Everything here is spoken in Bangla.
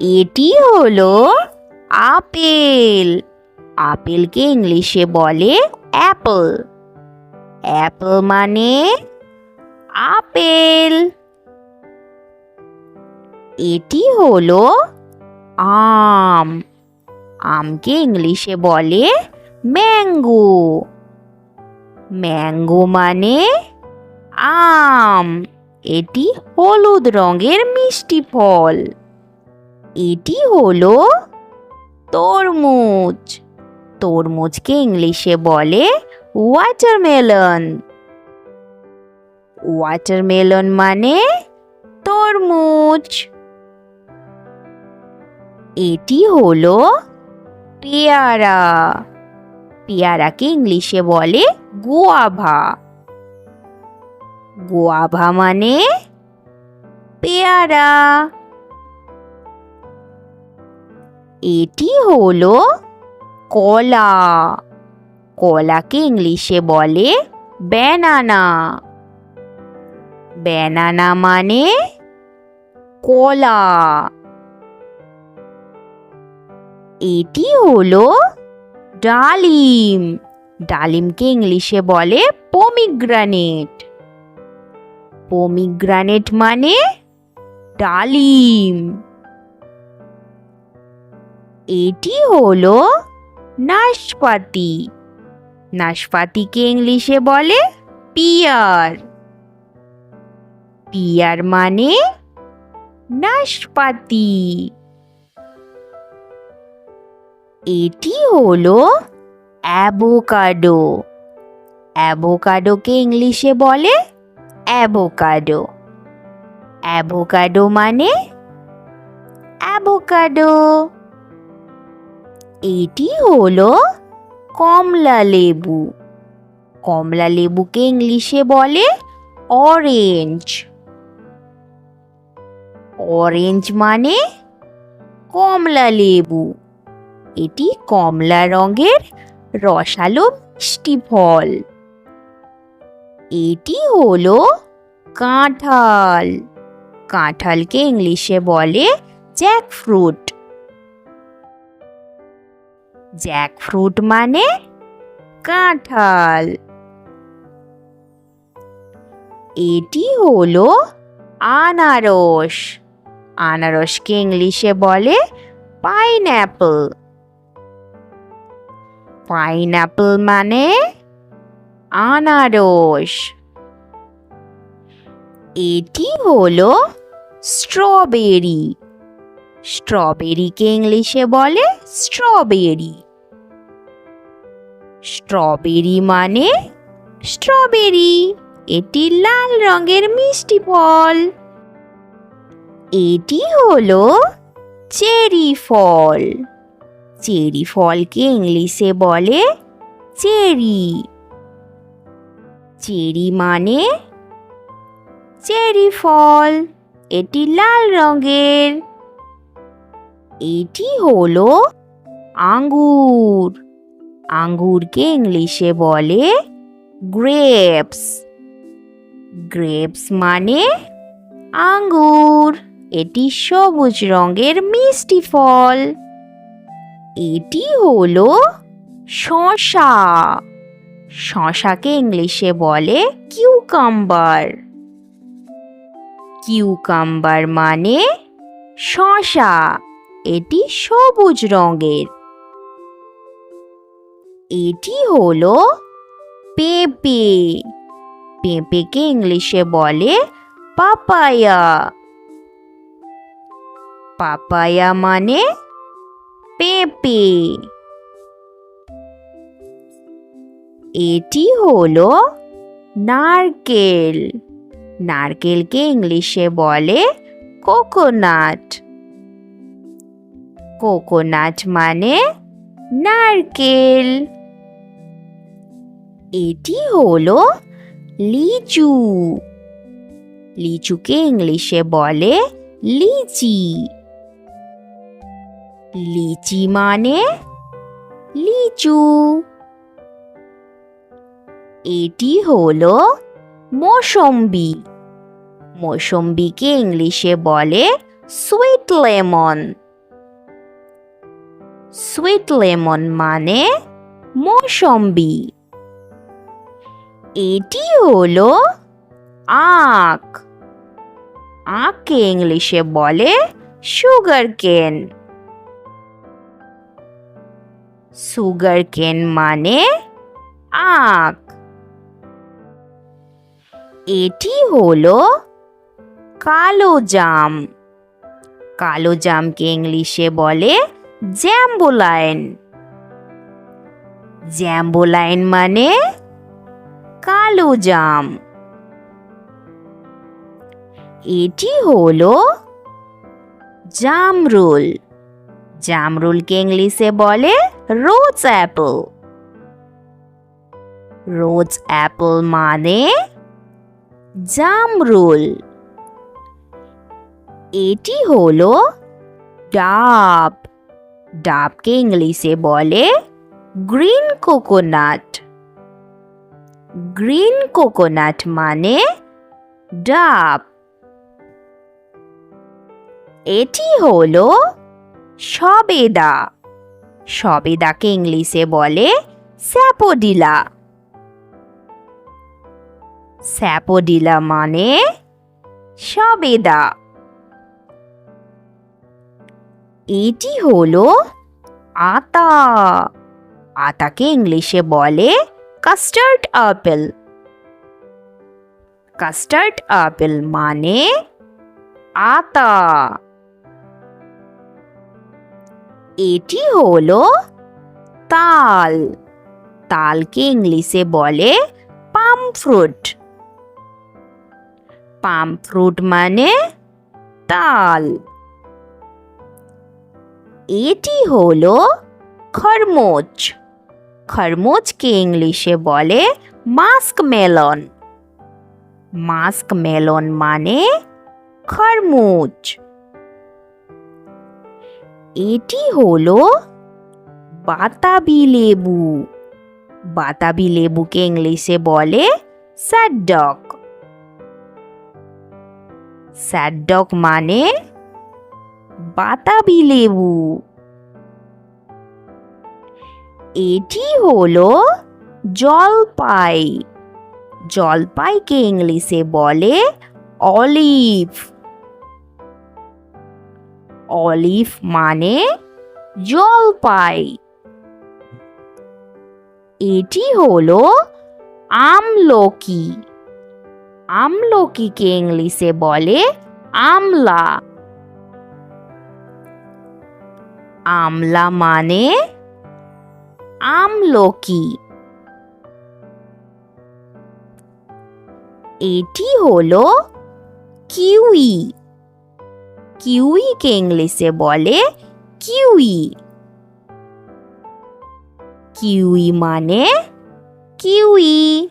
এটি হলো আপেল। আপেলকে ইংলিশে বলে অ্যাপল। অ্যাপল মানে আপেল। এটি হলো আম। আমকে ইংলিশে বলে ম্যাঙ্গো। ম্যাঙ্গো মানে আম। এটি হলুদ রঙের মিষ্টি ফল। এটি হলো তরমুজ। তরমুজকে ইংলিশে বলে ওয়াটারমেলন। ওয়াটারমেলন মানে তরমুজ। এটি হলো পেয়ারা। পেয়ারাকে ইংলিশে বলে গুয়াভা। গুয়াভা মানে পেয়ারা। এটি হলো কলা। কলাকে ইংলিশে বলে ব্যানানা। ব্যানানা মানে কলা। এটি হলো ডালিম। ডালিমকে ইংলিশে বলে পমিগ্রানেট। পমিগ্রানেট মানে ডালিম। এটি হলো নাশপাতি। নাশপাতিকে ইংলিশে বলে পিয়ার। পিয়ার মানে নাশপাতি। এটি হলো অ্যাভোকাডো। অ্যাভোকাডোকে ইংলিশে বলে অ্যাভোকাডো। অ্যাভোকাডো মানে অ্যাভোকাডো। এটি হলো কমলা লেবু। কমলা লেবুকে ইংলিশে বলে অরেঞ্জ। অরেঞ্জ মানে কমলা লেবু। এটি কমলা রঙের রসালো মিষ্টি ফল। এটি হলো কাঁঠাল। কাঁঠালকে ইংলিশে বলে জ্যাকফ্রুট। জ্যাকফ্রুট মানে কাঁঠাল। এটি হলো আনারস। আনারসকে ইংলিশে বলে পাইনঅ্যাপল। পাইনঅ্যাপল মানে আনারস। এটি হলো স্ট্রবেরি। স্ট্রবেরিকে ইংলিশে বলে স্ট্রবেরি। স্ট্রবেরি মানে স্ট্রবেরি। এটি লাল রঙের মিষ্টি ফল। এটি হলো চেরি ফল। চেরি ফলকে ইংলিশে বলে চেরি। চেরি মানে চেরি ফল। এটি লাল রঙের। এটি হলো আঙ্গুর। আঙ্গুরকে ইংলিশে বলে গ্রেপস। গ্রেপস মানে আঙ্গুর। এটি সবুজ রঙের মিষ্টি ফল। এটি হলো শসা। শসাকে ইংলিশে বলে কিউকাম্বার। কিউকাম্বার মানে শসা। এটি সবুজ রঙের। এটি হলো পেঁপে। পেঁপেকে ইংলিশে বলে পাপায়া। পাপায়া মানে পেঁপে। এটি হলো নারকেল। নারকেলকে ইংলিশে বলে কোকোনাট। কোকোনাট মানে নারকেল। এটি হলো লিচু। লিচুকে ইংলিশে বলে লিচি। লিচি মানে লিচু। এটি হলো মৌসম্বি। মৌসম্বিকে ইংলিশে বলে সুইট লেমন। সুইট লেমন মানে মৌসম্বি। এটি হলো আখ। আখকে ইংলিশে বলে সুগার কেন। সুগার কেন মানে আখ। এটি হলো কালো জাম। কালো জামকে ইংলিশে বলে জ্যাম্বোলাইন। জ্যাম্বোলাইন মানে কালো জাম। এটি হলো জামরুল। জামরুলকে ইংলিশে বলে রোজ অ্যাপল। রোজ অ্যাপল মানে জামরুল। এটি হলো ডাব। ডাবকে ইংলিশে বলে গ্রিন কোকোনাট। গ্রিন কোকোনাট মানে ডাব। এটি হলো সবেদা। সবেদাকে ইংলিশে বলে স্যাপোডিলা। স্যাপোডিলা মানে সবেদা। এটি হলো আতা। আতাকে ইংলিশে বলে কাস্টার্ড আপেল। কাস্টার্ড আপেল মানে আতা। এটি হলো তাল। তালকে ইংলিশে বলে পাম ফ্রুট। পাম ফ্রুট মানে তাল। এটি হলো খরমুজ। খরমুজকে ইংলিশে বলে মাস্ক মেলন। মাস্ক মেলন মানে খরমুজ। এটি হলো বাতাবি লেবু। বাতাবি লেবুকে ইংলিশে বলে স্যাডডক। স্যাডডক মানে বাতাবি লেবু। এটি হলো জলপাই। জলপাইকে ইংলিশে বলে অলিভ। অলিভ মানে জলপাই। এটি হলো আমলকি। আমলকিকে ইংলিশে বলে আমলা। আমলা মানে আমলকি। এটি হলো কিউই। কিউইকে ইংলিশে বলে কিউই। কিউই মানে কিউই।